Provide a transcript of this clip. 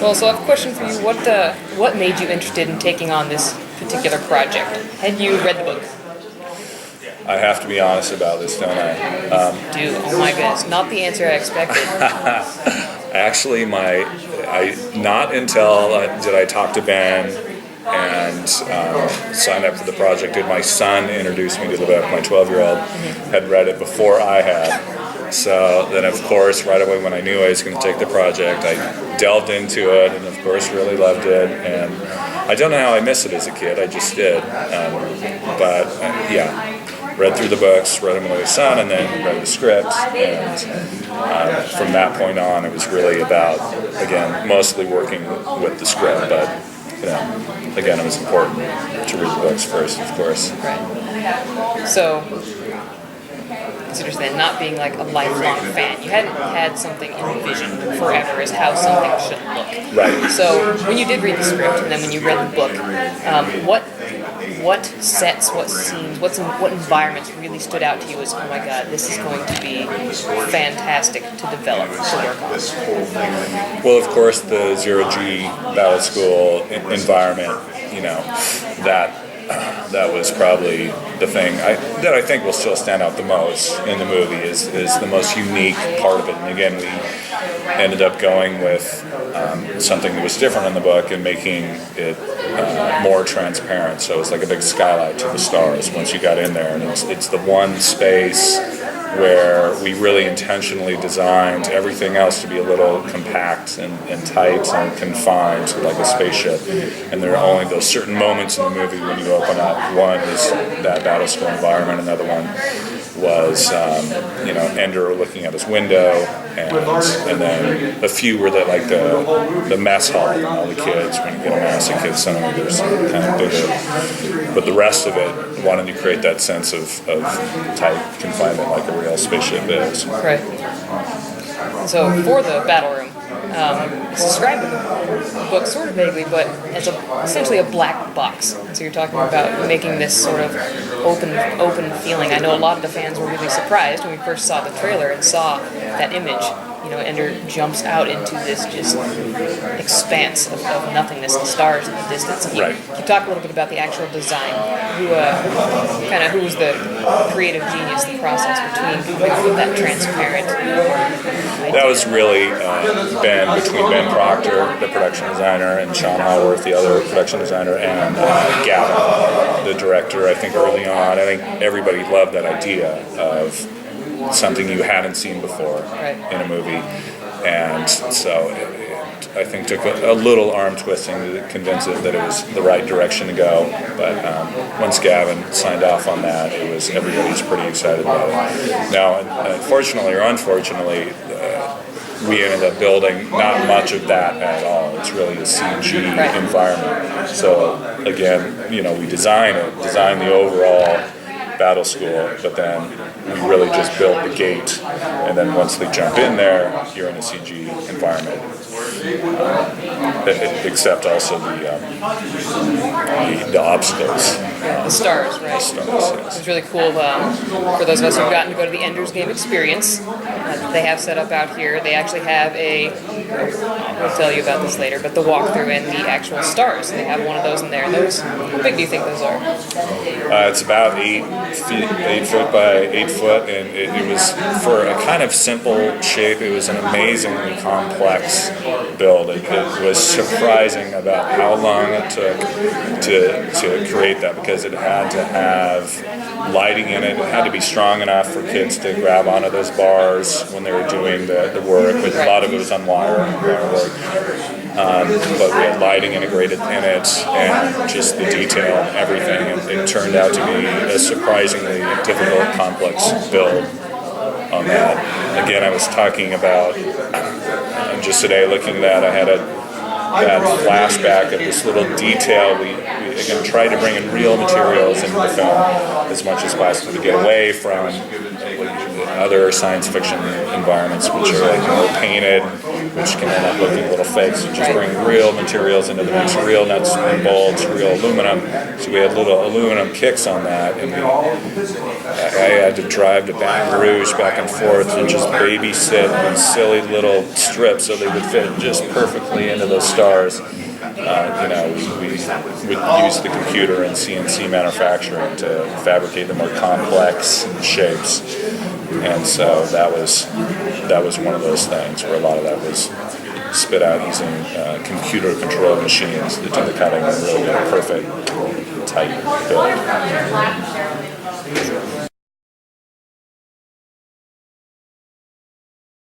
Well, so I have a question for you. What made you interested in taking on this particular project? Had you read the book? I have to be honest about this, don't I? Dude, oh my goodness, not the answer I expected. Actually, not until did I talk to Ben and sign up for the project did my son introduce me to the book. My 12-year-old had read it before I had. So then, of course, right away when I knew I was going to take the project, I delved into it and, of course, really loved it. And I don't know how I missed it as a kid. I just did. Read through the books, read them with my son, and then read the script. And from that point on, it was really about, again, mostly working with the script. But, again, it was important to read the books first, of course. Right. So, consider then not being like a lifelong fan. You hadn't had something envisioned forever as how something should look. Right. So when you did read the script and then when you read the book, what sets, what scenes, what environments really stood out to you as, oh my god, this is going to be fantastic to develop, to work on? Well, of course, the Zero-G Battle School environment, that was probably the thing that I think will still stand out the most in the movie is the most unique part of it. And again, we ended up going with something that was different in the book and making it more transparent. So it's like a big skylight to the stars once you got in there. And it's the one space where we really intentionally designed everything else to be a little compact and tight and confined, like a spaceship. And there are only those certain moments in the movie when you open up. One is that battle school environment. Another one was, Ender looking out his window, and then a few were the mess hall and all the kids. When you get a mass of kids, some of them are kind of bigger. But the rest of it wanted to create that sense of tight confinement like a real spaceship is. Right. So for the battle room, it's described in the book sort of vaguely, but as essentially a black box. So you're talking about making this sort of open feeling. I know a lot of the fans were really surprised when we first saw the trailer and saw that image. Ender jumps out into this just expanse of nothingness and stars in the distance. Can you talk a little bit about the actual design? Who was the creative genius, the process between coming up with that transparent idea? That was really between Ben Proctor, the production designer, and Sean Haworth, the other production designer, and Gavin, the director. I think early on, I think everybody loved that idea of something you hadn't seen before in a movie, and so I think took a little arm twisting to convince it that it was the right direction to go. But once Gavin signed off on that, everybody's pretty excited about it. Now, fortunately or unfortunately, we ended up building not much of that at all. It's really a CG environment. So again, we design the overall battle school, but then we really just built the gate, and then once they jump in there, you're in a CG environment. Except also the obstacles. The stars, right? The stars, yes. It's really cool for those of us who've gotten to go to the Ender's Game experience. They have set up out here. They actually have I'll tell you about this later, but the walkthrough and the actual stars. They have one of those in there. How big do you think those are? It's about 8 foot by 8 foot, and it was for a kind of simple shape. It was an amazingly complex build. It was surprising about how long it took to create that, because it had to have lighting in it. It had to be strong enough for kids to grab onto those bars when they were doing the work. But a lot of it was on wire work. But we had lighting integrated in it, and just the detail and everything. It turned out to be a surprisingly difficult, complex build on that. Again, I was talking about, just today looking at that, I had that flashback of this little detail. We again tried to bring in real materials into the film as much as possible to get away from other science fiction environments, which are like more painted, which can end up looking a little fake. So just bring real materials into the mix, real nuts and bolts, real aluminum. So we had little aluminum kicks on that, and I had to drive to Baton Rouge back and forth and just babysit these silly little strips so they would fit just perfectly into those stars. We would use the computer and CNC manufacturing to fabricate the more complex shapes, and so that was one of those things where a lot of that was spit out using computer-controlled machines that do the cutting and really get a perfect, tight build.